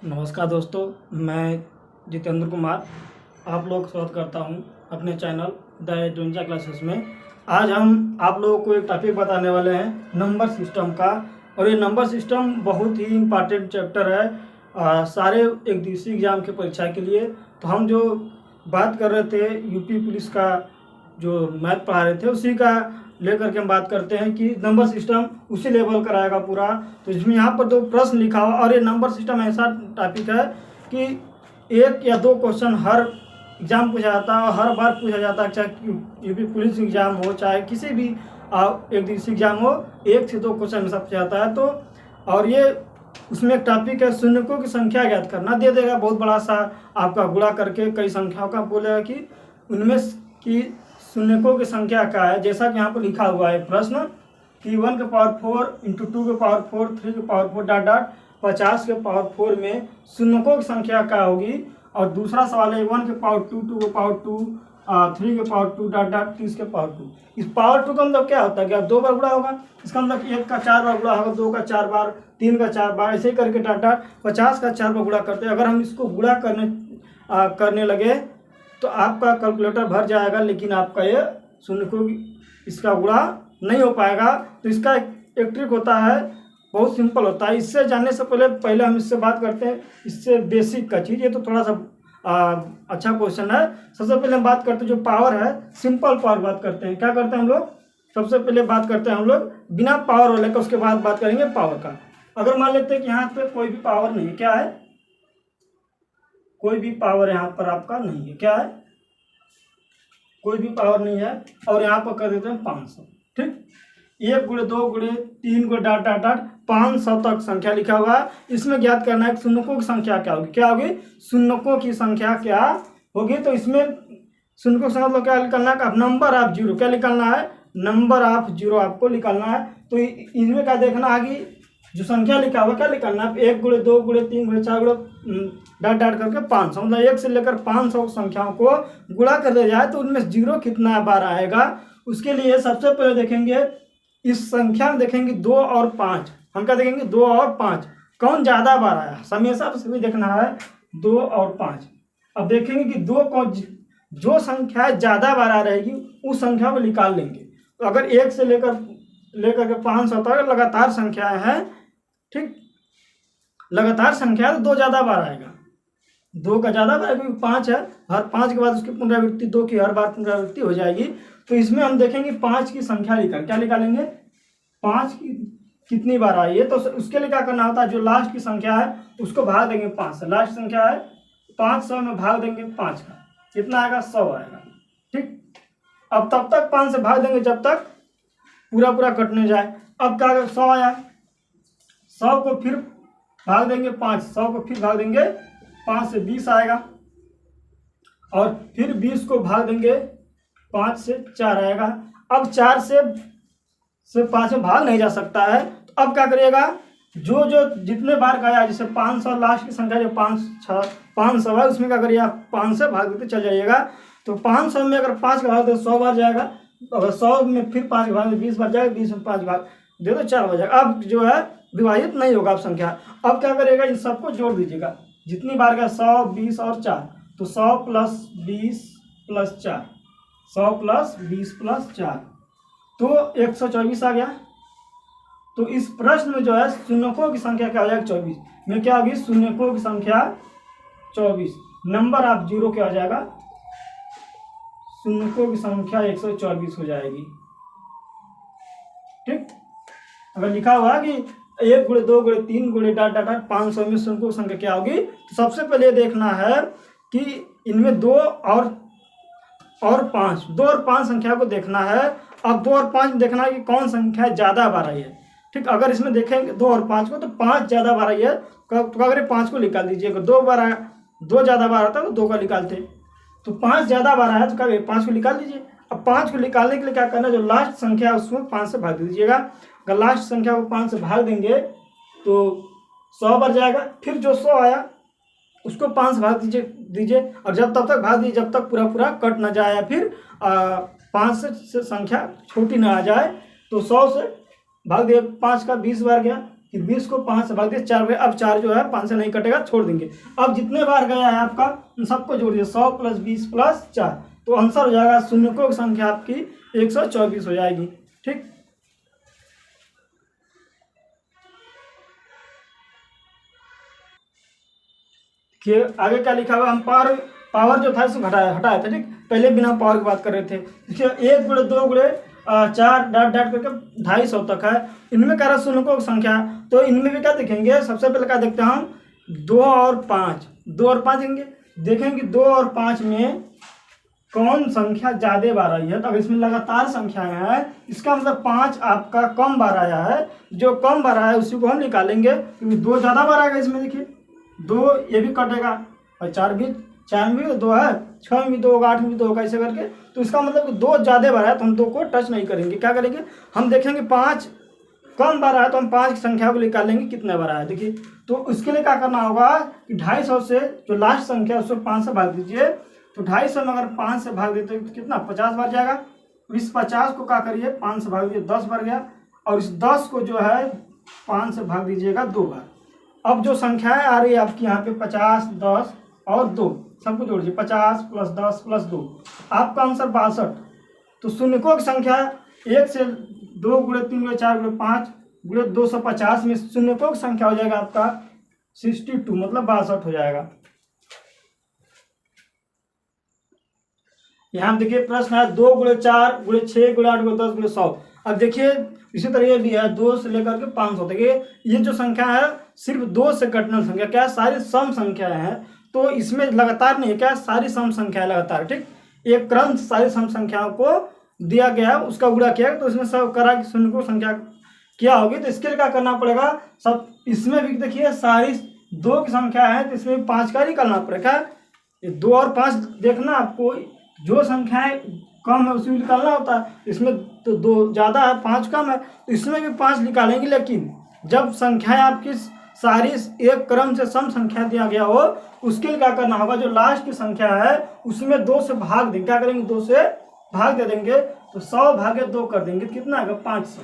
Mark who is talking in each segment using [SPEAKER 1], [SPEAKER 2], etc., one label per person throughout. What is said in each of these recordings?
[SPEAKER 1] नमस्कार दोस्तों, मैं जितेंद्र कुमार आप लोग का स्वागत करता हूं अपने चैनल द एडवेंचर क्लासेस में। आज हम आप लोगों को एक टॉपिक बताने वाले हैं नंबर सिस्टम का। और ये नंबर सिस्टम बहुत ही इम्पॉर्टेंट चैप्टर है सारे एक दिवसीय एग्जाम की परीक्षा के लिए। तो हम जो बात कर रहे थे यूपी पुलिस का जो मैथ पढ़ा रहे थे उसी का लेकर के हम बात करते हैं कि नंबर सिस्टम उसी लेवल का रहेगा पूरा। तो इसमें यहाँ पर दो प्रश्न लिखा हुआ और ये नंबर सिस्टम ऐसा टॉपिक है कि एक या दो क्वेश्चन हर एग्जाम पूछा जाता है और हर बार पूछा जाता है, चाहे यूपी पुलिस एग्जाम हो चाहे किसी भी एक दिवसीय एग्जाम हो, एक से दो क्वेश्चन हमेशा पूछा जाता है। तो और ये उसमें एक टॉपिक है शून्यकों की संख्या ज्ञात करना, दे देगा बहुत बड़ा सा आपका गुणा करके कई संख्याओं का बोलेगा कि उनमें की शून्यकों की संख्या क्या है। जैसा कि यहाँ पर लिखा हुआ है प्रश्न कि 1 के पावर 4 इंटू 2 के पावर 4 3 के पावर 4 डॉट डॉट 50 के पावर 4 में शून्यकों की संख्या क्या होगी। और दूसरा सवाल है 1 के पावर 2 2 के पावर 2 3 के पावर 2 डॉट डॉट 30 के पावर 2। इस पावर 2 का मतलब क्या होता है कि अब 2 बार गुणा होगा, इसका मतलब 1 का 4 बार गुणा होगा, 2 का 4 बार, 3 का 4 बार, ऐसे ही करके डॉट डॉट 50 का 4 बार गुणा करते हैं। अगर हम इसको गुणा करने लगे तो आपका कैलकुलेटर भर जाएगा, लेकिन आपका ये शून्यकों इसका गुणा नहीं हो पाएगा। तो इसका एक ट्रिक होता है, बहुत सिंपल होता है। इससे जानने से पहले हम इससे बात करते हैं, इससे बेसिक का चीज़, ये तो थोड़ा सा अच्छा क्वेश्चन है। सबसे पहले हम बात करते हैं जो पावर है, सिंपल पावर बात करते हैं। क्या करते हैं हम लोग, सबसे पहले बात करते हैं हम लोग बिना पावर वाले का, उसके बाद बात करेंगे पावर का। अगर मान लेते हैं कि यहाँ पे कोई भी पावर नहीं है, क्या है, कोई भी पावर यहाँ पर आपका नहीं है, क्या है, कोई भी पावर नहीं है, और यहाँ पर कर देते हैं 500। ठीक, 1 गुणे 2 गुणे 3 गुणे डॉट डॉट डॉट 500 तक संख्या लिखा हुआ है। इसमें ज्ञात करना है शून्यकों की संख्या क्या होगी, क्या होगी, शून्यकों की संख्या क्या होगी। तो इसमें शून्यकों की संख्या क्या निकालना है, नंबर ऑफ जीरो, क्या निकालना है, नंबर ऑफ जीरो आपको निकालना है। तो इसमें क्या देखना आगे जो संख्या लिखा हुआ क्या निकालना है, 1 गुणे 2 गुणे 3 गुणे 4 गुणे डॉट डॉट करके 500, मतलब 1 से लेकर 500 संख्याओं को गुणा कर दिया जाए तो उनमें जीरो कितना बार आएगा। उसके लिए सबसे पहले देखेंगे इस संख्या में, देखेंगे 2 और 5, हम क्या देखेंगे 2 और 5 कौन ज़्यादा बार आया, हमेशा सभी देखना है 2 और 5। अब देखेंगे कि 2 कौन, जो संख्या ज़्यादा बार आ रहेगी उस संख्या को निकाल लेंगे। तो अगर 1 से लेकर के 500 तक लगातार संख्या है, ठीक, लगातार संख्या तो 2 ज़्यादा बार आएगा, 2 का ज़्यादा बार, क्योंकि 5 है, हर 5 के बाद उसकी पुनरावृत्ति 2 की हर बार पुनरावृत्ति हो जाएगी। तो इसमें हम देखेंगे 5 की संख्या क्या निकालेंगे, 5 की कितनी बार आई है। तो उसके लिए क्या करना होता है, जो लास्ट की संख्या है उसको भाग देंगे 5 से, लास्ट संख्या है 500 में भाग देंगे 5 का, कितना आएगा, 100 आएगा। ठीक, अब तब तक 5 से भाग देंगे जब तक पूरा कटने जाए। अब क्या, 100 आया, 100 को फिर भाग देंगे 5, 100 को फिर भाग देंगे 5 से 20 आएगा, और फिर 20 को भाग देंगे 5 से 4 आएगा। अब 4 से 5 में भाग नहीं जा सकता है, तो अब क्या करिएगा, जो जितने बार गया, जैसे 500 लास्ट की संख्या जो 500 है, उसमें क्या करिए आप 5 से भाग देते चल जाइएगा। तो 500 में अगर 5 का भाग दे 100 बार जाएगा, अगर 100 में फिर 5 का भाग 20 बार जाएगा, 20 में 5 भाग दे तो 4 बार जाएगा। अब जो है विभाजित नहीं होगा अब संख्या। अब क्या करेगा, इन सबको जोड़ दीजिएगा, जितनी बार गया 100 20 और 4, तो 100 प्लस 20 प्लस 4, 100 प्लस 20 प्लस 4, तो 124 आ गया। तो इस प्रश्न में जो है शून्यकों की संख्या क्या हो जाएगा, 24 में क्या होगी, शून्यकों की संख्या 24, नंबर ऑफ जीरो क्या हो जाएगा, शून्यकों की संख्या 124 हो जाएगी। ठीक, अगर लिखा हुआ है कि 1 गुणे 2 गुणे 3 गुणे डॉट डॉट 500 में शून्यकों की संख्या क्या होगी, तो सबसे पहले देखना है कि इनमें 2 और 5, 2 और 5 संख्या को देखना है। अब 2 और 5 में देखना है कि कौन संख्या ज़्यादा बार आई है। ठीक, अगर इसमें देखेंगे 2 और 5 को, तो 5 ज़्यादा बार आई है, तो अगर 5 को निकाल दीजिए, अगर 2 बार आया, 2 ज़्यादा बार आता तो 2 का निकालते, तो 5 ज़्यादा बार आया तो क्या 5 को निकाल दीजिए। अब 5 को निकालने के लिए क्या करना है, जो लास्ट संख्या है उसको 5 से भाग दीजिएगा। अगर लास्ट संख्या को 5 से भाग देंगे तो 100 बार जाएगा, फिर जो 100 आया उसको 5 से भाग दीजिए, और जब तब तक भाग दीजिए जब तक पूरा कट ना जाए, या फिर 5 से संख्या छोटी ना आ जाए। तो 100 से भाग दिए, 5 का 20 बार गया, कि 20 को 5 से भाग दिए, 4 गए। अब 4 जो है 5 से नहीं कटेगा, छोड़ देंगे। अब जितने बार गया है आपका उन सबको जोड़िए, 100 + 20 + 4, तो आंसर हो जाएगा शून्यकों की संख्या आपकी 124 हो जाएगी। ठीक, कि आगे क्या लिखा हुआ, हम पावर जो था इसको हटाया था। ठीक, पहले बिना पावर की बात कर रहे थे। देखिए 1 × 2 × 4 डॉट डॉट करके 250 तक है। इनमें कह रहा शून्यकों की संख्या, तो इनमें भी क्या देखेंगे, सबसे पहले क्या देखते हैं हम, 2 और 5, 2 और 5 देखेंगे 2 और 5 में कौन संख्या ज़्यादा बार आई है। तो अगर इसमें लगातार संख्याएं हैं, इसका मतलब 5 आपका कम बार आया है। जो कम बार आया है उसी को हम निकालेंगे, क्योंकि 2 ज़्यादा बार आएगा इसमें। देखिए 2 ये भी कटेगा, और 4 में भी 2 है, 6 में भी 2 होगा, 8 में भी 2 होगा, ऐसे करके। तो इसका मतलब कि 2 ज़्यादा बार आया तो हम 2 को टच नहीं करेंगे। क्या करेंगे, हम देखेंगे 5 कम बार आया तो हम 5 की संख्या को निकालेंगे कितने बार आया। देखिए, तो उसके लिए क्या करना होगा कि 250 से जो लास्ट संख्या है उसको 5 से भाग दीजिए। तो 250 में अगर 5 से भाग देते तो कितना, 50 बार जाएगा। इस 50 को क्या करिए, 5 से भाग दीजिए, 10 बार गया। और इस 10 को जो है 5 से भाग दीजिएगा 2 बार। अब जो संख्याएं आ रही है आपकी यहाँ पे 50, 10 और 2, सबको जोड़िए, 50 + 10 + 2, आपका आंसर 62। तो शून्यकों की संख्या 1 से 2 × 3 × 4 × 5 × 250 में शून्यकों की संख्या हो जाएगा आपका 62, मतलब 62 हो जाएगा। यहाँ देखिए प्रश्न है 2 × 4 × 6 × 8 × 10 × 100। अब देखिए इसी तरह ये भी है 2 से लेकर के 500 तक। ये जो संख्या है सिर्फ 2 से कटने वाली संख्या, क्या सारी सम संख्याएं हैं। तो इसमें लगातार नहीं है, क्या सारी सम संख्याएं लगातार। ठीक, एक क्रम सारी सम संख्याओं को दिया गया है, उसका गुणा किया, तो इसमें सब करा कि शून्यकों संख्या क्या होगी। तो इसके लिए क्या करना पड़ेगा, सब इसमें भी देखिए सारी 2 की संख्या है, तो इसमें 5 का निकालना पड़ेगा। 2 और 5 देखना आपको, जो संख्याएं कम है उसी में निकालना होता है। इसमें तो 2 ज़्यादा है, 5 कम है, तो इसमें भी 5 निकालेंगे। लेकिन जब संख्याएं आपकी सारी एक क्रम से सम संख्या दिया गया हो, उसके लिए क्या करना होगा, जो लास्ट की संख्या है उसमें 2 से भाग देंगे। क्या करेंगे, 2 से भाग दे देंगे, तो 100 भागे 2 कर देंगे, कितना आएगा, 500,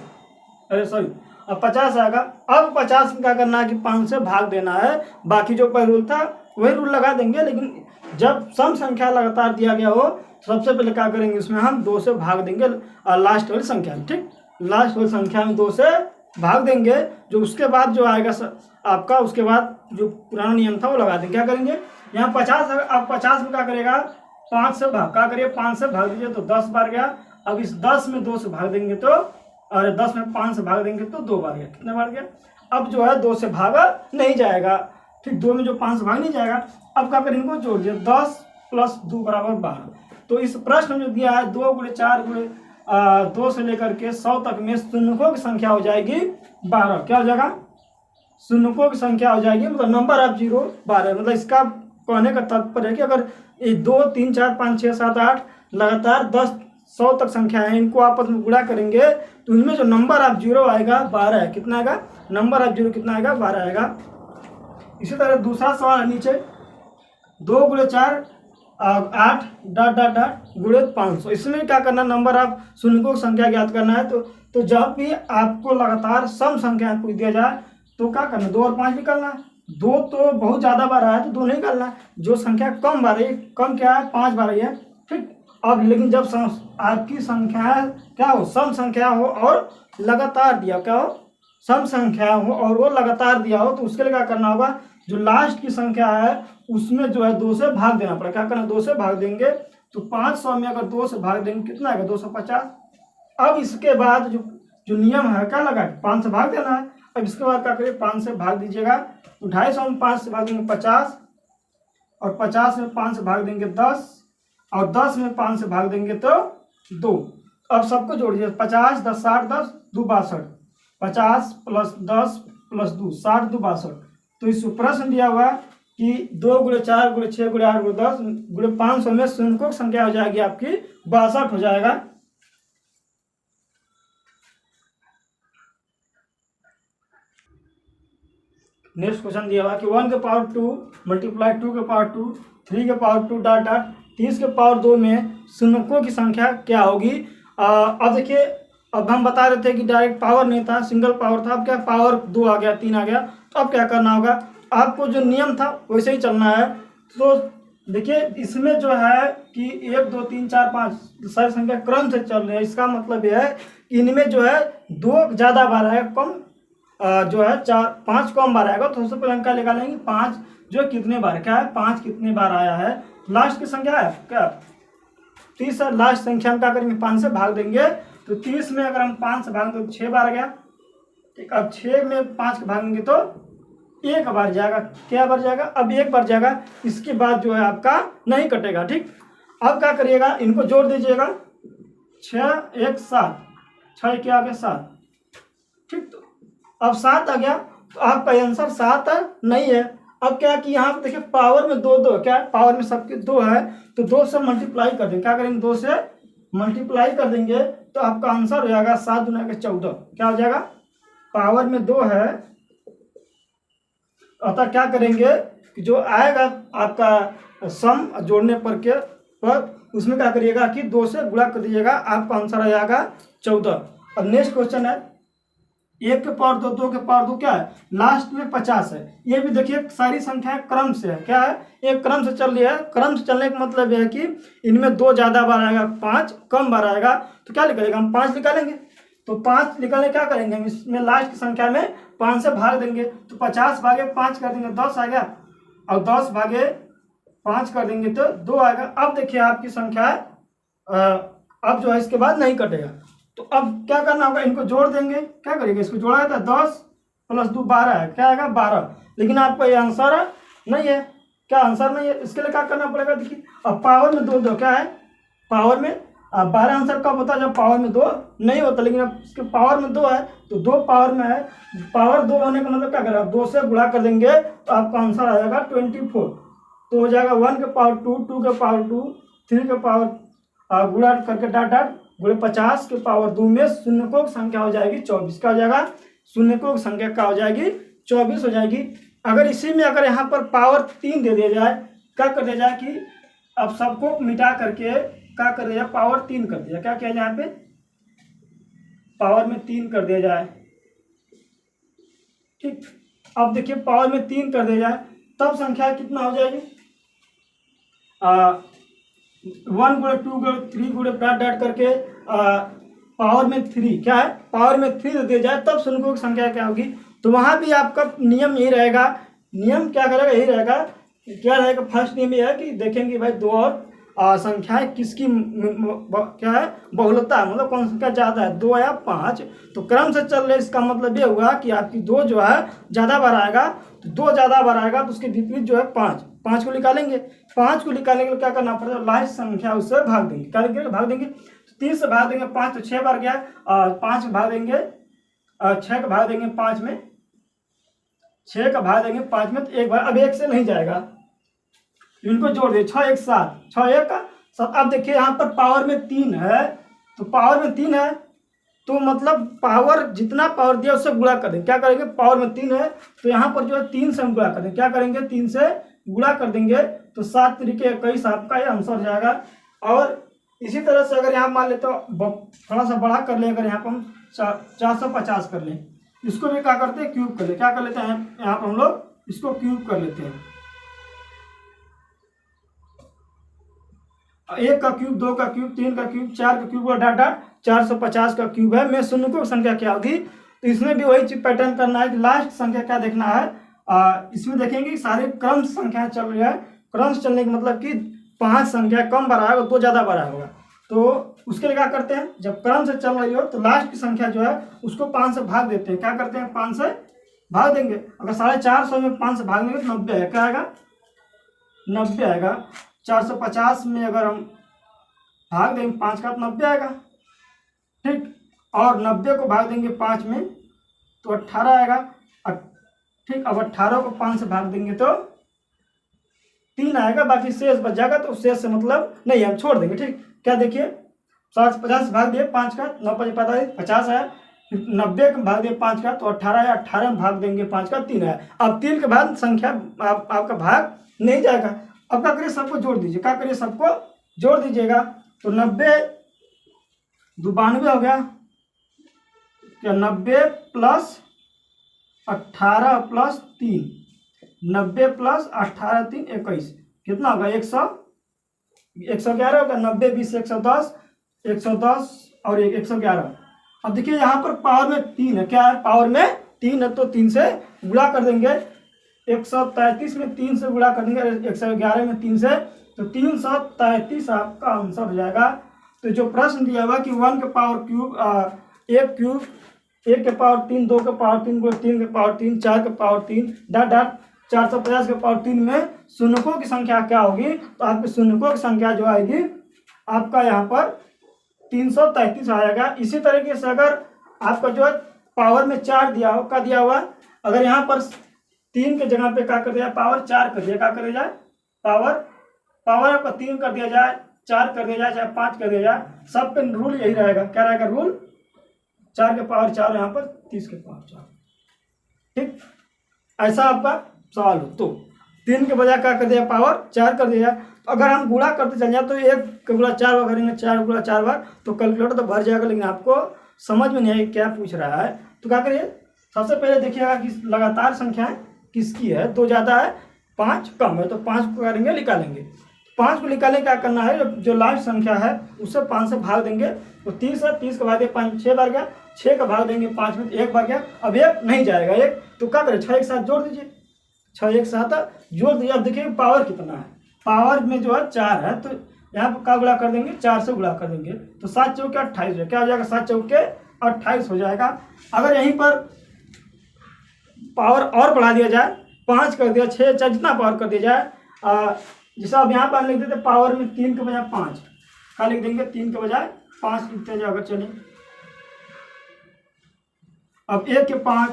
[SPEAKER 1] अरे सॉरी, अब 50 आएगा। अब 50 में क्या करना है कि 5 से भाग देना है। बाकी जो पहले रूल था वही रूल लगा देंगे, लेकिन जब सम संख्या लगातार दिया गया हो तो सबसे पहले क्या करेंगे, इसमें हम 2 से भाग देंगे लास्ट वाली संख्या में। ठीक, लास्ट वाली संख्या में 2 से भाग देंगे, जो उसके बाद जो आएगा आपका, उसके बाद जो पुराना नियम था वो लगा देंगे। क्या करेंगे, यहाँ 50 है, अब 50 में क्या करेगा, 5 से भाग, क्या करिए 5 से भाग दीजिए, तो 10 बार गया। अब इस 10 में 2 से भाग देंगे तो, और 10 में 5 से भाग देंगे तो 2 बार गया, कितने बार गया। अब जो है 2 से भागा नहीं जाएगा। ठीक, 2 में जो 5 से भाग नहीं जाएगा। अब क्या करेंगे, इनको जोड़ दिया, 10 + 2 = 12। तो इस प्रश्न में जो दिया है 2 × 4 × 2 से लेकर के 100 तक में शून्यकों की संख्या हो जाएगी 12। क्या हो जाएगा, शून्यकों की संख्या हो जाएगी, मतलब नंबर ऑफ 0 12। मतलब इसका कहने का तात्पर्य है कि अगर ये 2 3 4 5 6 7 8 लगातार 10 100 तक संख्या है, इनको आपस में गुणा करेंगे तो इनमें जो नंबर ऑफ 0 आएगा 12 है। कितना आएगा, नंबर ऑफ 0 कितना आएगा, 12 आएगा। इसी तरह दूसरा सवाल है नीचे, 2 × 4 8 डॉट डॉट डॉट × 500। इसमें क्या करना, नंबर ऑफ शून्यकों की संख्या ज्ञात करना है। तो जब भी आपको लगातार सम संख्या पूछ दिया जाए तो क्या करना, 2 और 5 निकालना है। 2 तो बहुत ज़्यादा बार आया तो 2 नहीं निकालना है। जो संख्या कम बार है, कम क्या है, 5 बार है। ठीक, अब लेकिन जब आपकी संख्या क्या हो, सम संख्या हो और लगातार दिया, क्या हो, सम संख्या हो और वो लगातार दिया हो, तो उसके लिए क्या करना होगा, जो लास्ट की संख्या है उसमें जो है 2 से भाग देना पड़ेगा। क्या करना, 2 से भाग देंगे, तो 500 में अगर 2 से भाग देंगे कितना आएगा, 250। अब इसके बाद जो नियम है क्या लगा, 5 से भाग देना है। अब इसके बाद क्या करिए, 5 से भाग दीजिएगा, तो 250 में 5 से भाग देंगे 50, और 50 में 5 से भाग देंगे 10, और 10 में 5 से भाग देंगे तो 2। अब सबको जोड़िए, 50 10 60 10 2 62, 50 + 10 + 2 60 2 62। तो इस प्रश्न दिया हुआ कि 2 × 4 × 6 × 8 × 10 × 500 में शून्यकों की संख्या हो जाएगी आपकी 62 हो जाएगा। नेक्स्ट क्वेश्चन दिया हुआ कि 1 के पावर 2 × 2 के पावर 2 3 के पावर 2 डॉट डॉट 30 के पावर 2 में शून्यकों की संख्या क्या होगी। अब देखिए अब हम बता रहे थे कि डायरेक्ट पावर नहीं था, सिंगल पावर था। अब क्या पावर 2 आ गया, 3 आ गया, तो अब क्या करना होगा, आपको जो नियम था वैसे ही चलना है। तो देखिए इसमें जो है कि 1 2 3 4 5 सारी संख्या क्रम से चल रही है। इसका मतलब यह है कि इनमें जो है 2 ज़्यादा बार आएगा, कम जो है 4 5 कम बार आएगा। तो सबसे पहले हम क्या निकालेंगे, 5 जो कितने बार, क्या है 5 कितने बार आया है, लास्ट की संख्या है क्या 30 है। लास्ट संख्या हम क्या करेंगे, 5 से भाग देंगे। तो 30 में अगर हम 5 से भाग दें तो 6 बार आ गया। ठीक, अब 6 में 5 के भागेंगे तो 1 बार जाएगा। क्या बार जाएगा, अब 1 बार जाएगा। इसके बाद जो है आपका नहीं कटेगा। ठीक, अब क्या करिएगा, इनको जोड़ दीजिएगा, 6 1 7, 6 क्या आ गया 7। ठीक, तो अब 7 आ गया, तो आपका आंसर 7 नहीं है। अब क्या कि यहाँ पे देखिए पावर में 2 2 क्या है, पावर में सबके 2 है, तो 2 से मल्टीप्लाई कर देंगे। क्या करेंगे, 2 से मल्टीप्लाई कर देंगे तो आपका आंसर हो जाएगा 7 दूना के 14। क्या हो जाएगा, पावर में 2 है, अतः क्या करेंगे कि जो आएगा आपका सम जोड़ने पर उसमें क्या करिएगा कि 2 से गुणा कर दीजिएगा, आपका आंसर आ जाएगा 14। अब नेक्स्ट क्वेश्चन है, 1 के पावर 2, 2 के पावर 2 क्या है, लास्ट में 50 है। ये भी देखिए सारी संख्या क्रम से है, क्या है, एक क्रम से चल रही है। क्रम से चलने का मतलब यह है कि इनमें 2 ज़्यादा बार आएगा, 5 कम बार आएगा। तो क्या निकलेगा, हम 5 निकालेंगे। तो 5 निकालने क्या करेंगे, हम इसमें लास्ट की संख्या में 5 से भाग देंगे। तो 50 भागे 5 कर देंगे 10 आ गया, और 10 भागे 5 कर देंगे तो 2 आएगा। अब देखिए आपकी संख्या अब जो है इसके बाद नहीं कटेगा। तो अब क्या करना होगा, इनको जोड़ देंगे। क्या करेंगे, इसको जोड़ा है तो 10 + 2 12 है, क्या आएगा 12। लेकिन आपका ये आंसर नहीं है, क्या आंसर नहीं है। इसके लिए क्या करना पड़ेगा, देखिए अब पावर में 2 2 क्या है, पावर में 12 आंसर कब होता है, जब पावर में 2 नहीं होता। लेकिन अब इसके पावर में 2 है, तो 2 पावर में है, पावर 2 होने का मतलब क्या करें, आप 2 से गुणा कर देंगे तो आपका आंसर आ जाएगा 24। तो हो जाएगा 1 के पावर 2, 2 के पावर 2, 3 के पावर गुणा करके डाट डाट गुणे 50 के पावर 2 में शून्य को संख्या हो जाएगी 24। क्या हो जाएगा, शून्य को संख्या क्या हो जाएगी 24 हो जाएगी। अगर इसी में अगर यहाँ पर पावर 3 दे दिया जाए, क्या कर दिया जाए कि अब सबको मिटा करके क्या कर दिया जाए, पावर 3 कर दिया। क्या किया जाए, यहाँ पे पावर में 3 कर दिया जाए। ठीक, अब देखिए पावर में 3 कर दिया जाए, तब संख्या कितना हो जाएगी, 1 × 2 × 3 गुणे डाट डाट करके पावर में 3 क्या है, पावर में 3 दे दिया जाए, तब शून्य की संख्या क्या होगी। तो वहाँ भी आपका नियम यही रहेगा। नियम क्या करेगा, यही रहेगा। क्या रहेगा, फर्स्ट नियम ये है कि देखेंगे भाई 2 और संख्याएं किसकी क्या है, बहुलता है, मतलब कौन संख्या ज़्यादा है, 2 या 5। तो क्रम से चल रहे, इसका मतलब ये हुआ कि आपकी 2 जो है ज़्यादा बार आएगा। तो 2 ज़्यादा बार आएगा तो उसके विपरीत जो है 5 को निकालेंगे। 5 को निकालने के लिए क्या करना पड़ेगा, लास्ट संख्या उससे भाग देंगे। क्या करेंगे, भाग देंगे। तो 3 से भाग देंगे 5 तो 6 बार गया, और 5 भाग देंगे 6 का भाग देंगे 5 में, 6 का भाग देंगे 5 में, तो 1 बार। अब 1 से नहीं जाएगा, इनको जोड़ दिए, 6 1 7, 6 1 7। अब देखिए यहाँ पर पावर में 3 है, तो पावर में 3 है तो मतलब पावर जितना पावर दिया उससे गुणा कर देंगे। क्या करेंगे, पावर में 3 है तो यहाँ पर जो है 3 से हम गुणा कर देंगे। क्या करेंगे, 3 से गुणा कर देंगे तो 7 तरीके 21 आपका ये आंसर हो जाएगा। और इसी तरह से अगर यहाँ मान ले तो थोड़ा सा बड़ा कर ले, अगर यहाँ पर हम 450 कर लें, इसको भी क्या करते हैं, क्यूब कर ले। क्या कर लेते हैं, यहाँ पर हम लोग इसको क्यूब कर लेते हैं। 1 का क्यूब, 2 का क्यूब, 3 का क्यूब, 4 का क्यूब और डाट डाट 450 का क्यूब है। मैं शून्य को संख्या क्या होगी, तो इसमें भी वही चीज पैटर्न करना है कि लास्ट संख्या क्या देखना है। इसमें देखेंगे सारे क्रम संख्या चल रही है। क्रम से चलने का मतलब कि 5 संख्या कम बार आएगा, 2 ज़्यादा बार होगा। तो उसके लिए क्या करते हैं, जब क्रम से चल रही हो तो लास्ट की संख्या जो है उसको 5 से भाग देते हैं। क्या करते हैं, 5 से भाग देंगे। अगर 450 में 5 से भाग देंगे तो 90 है। क्या आएगा, 90 आएगा। 450 में अगर हम भाग देंगे 5 का तो 90 आएगा। ठीक, और 90 को भाग देंगे 5 में तो 18 आएगा। ठीक, अब 18 को 5 से भाग देंगे तो 3 आएगा, बाकी शेष बच जाएगा। तो शेष से मतलब नहीं, हम छोड़ देंगे। ठीक, क्या देखिए 750 भाग दिए 5 का, 9 5 45 50 आया। 90 के भाग दिए 5 का तो 18 आया। 18 में भाग देंगे 5 का 3 आया। अब 3 के बाद संख्या आपका भाग नहीं जाएगा। अब क्या करिए, सबको जोड़ दीजिए। क्या करिए, सबको जोड़ दीजिएगा। तो 90 92 हो गया, क्या 90 प्लस 18 प्लस 3, 90 प्लस 18 3 21 कितना होगा 111 होगा। 90 20 110, 110 और 111। अब देखिए यहाँ पर पावर में 3 है, क्या है पावर में 3 है, तो 3 से गुणा कर देंगे। 133 में 3 से गुणा कर देंगे, 111 में 3 से, तो 333 आपका आंसर हो जाएगा। तो जो प्रश्न दिया हुआ कि 1 के पावर क्यूब, 1 क्यूब, 1 के पावर 3, 2 के पावर 3, 3 के पावर 3, 4 के पावर 3 डॉट डॉट 450 के पावर 3 में शून्यकों की संख्या क्या होगी, तो आपकी शून्यकों की संख्या जो आएगी आपका यहाँ पर 333 आएगा। इसी तरीके से अगर आपका जो है पावर में 4 दिया हो, क्या दिया हुआ, अगर यहाँ पर 3 के जगह पे क्या कर दिया, पावर 4 कर दिया, क्या कर दिया जाए, पावर आपका 3 कर दिया जाए, 4 कर दिया जाए, चाहे 5 कर दिया जाए, सब पे रूल यही रहेगा। क्या रहेगा रूल, 4 के पावर 4 यहाँ पर 30 के पावर 4। ठीक, ऐसा आपका सवाल हो तो 3 के बजाय क्या कर दिया, पावर 4 कर दिया। तो अगर हम गुणा करते चल जाए तो 1 का गुणा 4 बार करेंगे, 4 गुणा 4 बार, तो कैलकुलेटर तो भर जाएगा, लेकिन आपको समझ में नहीं आएगी क्या पूछ रहा है। तो क्या करिए, सबसे पहले देखिएगा कि लगातार संख्याएं किसकी है, 2 ज़्यादा है 5 कम है, तो 5 को करेंगे निकालेंगे। 5 को निकालने क्या करना है, जो लास्ट संख्या है उससे 5 से भाग देंगे, तो 30 है, 30 का भाग दिया 5 6 बार गया, 6 का भाग देंगे 5 में, तो 1 बार गया। अब 1 नहीं जाएगा, 1 तो क्या करें, 6 एक साथ जोड़ दीजिए, 6 एक साथ जोड़ दीजिए। अब देखिए पावर कितना है, पावर में जो है 4 है, तो यहाँ पर क्या गुणा कर देंगे, 4 से गुणा कर देंगे, तो 7 चौके 28 क्या हो जाएगा, 7 चौके 28 हो जाएगा। अगर यहीं पर पावर और बढ़ा दिया जाए, 5 कर दिया, 6 चाहे जितना पावर कर दिया जाए, जैसा अब यहाँ पर लिख देते पावर में 3 के बजाय 5, क्या लिख देंगे, 3 के बजाय 5 लिखते जाएगा। चलिए अब 1 के 5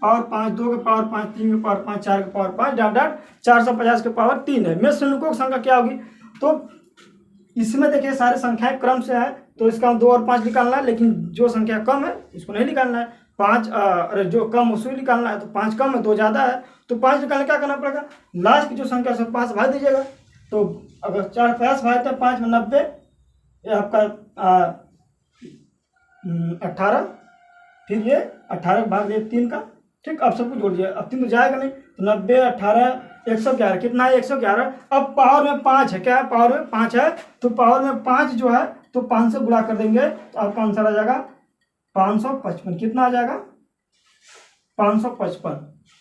[SPEAKER 1] पावर 5, 2 के पावर 5, 3 के पावर 5, 4 के पावर 5 डॉट डॉट 450 के पावर 3 है। में शून्यकों की संख्या क्या होगी, तो इसमें देखिए सारे संख्याएं क्रम से है, तो इसका 2 और 5 निकालना है, लेकिन जो संख्या कम है उसको नहीं निकालना है। 5 अरे जो कम उसे निकालना है, तो 5 कम है 2 ज़्यादा है, तो 5 निकालने क्या करना पड़ेगा, लास्ट की जो संख्या है 5 भाग दीजिएगा। तो अगर 4 50 भागते हैं 5 में 90, ये आपका 18, फिर ये 18 भाग दिए 3 का। ठीक, अब सब कुछ जोड़ दिया, अब 3 तो जाएगा नहीं, तो 90 18 111 कितना है 111। अब पावर में 5 है, क्या है पावर में 5 है, तो पावर में 5 जो है तो 5 से गुणा कर देंगे, तो आपका आंसर आ जाएगा 555। कितना आ जाएगा 555।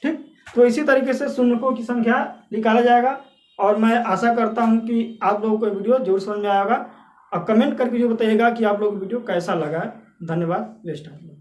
[SPEAKER 1] ठीक, तो इसी तरीके से शून्यकों की संख्या निकाला जाएगा। और मैं आशा करता हूं कि आप लोगों को वीडियो जरूर समझ में आएगा। अब कमेंट करके जो बताइएगा कि आप लोगों को वीडियो कैसा लगा है। धन्यवाद, बेस्ट ऑफ लक।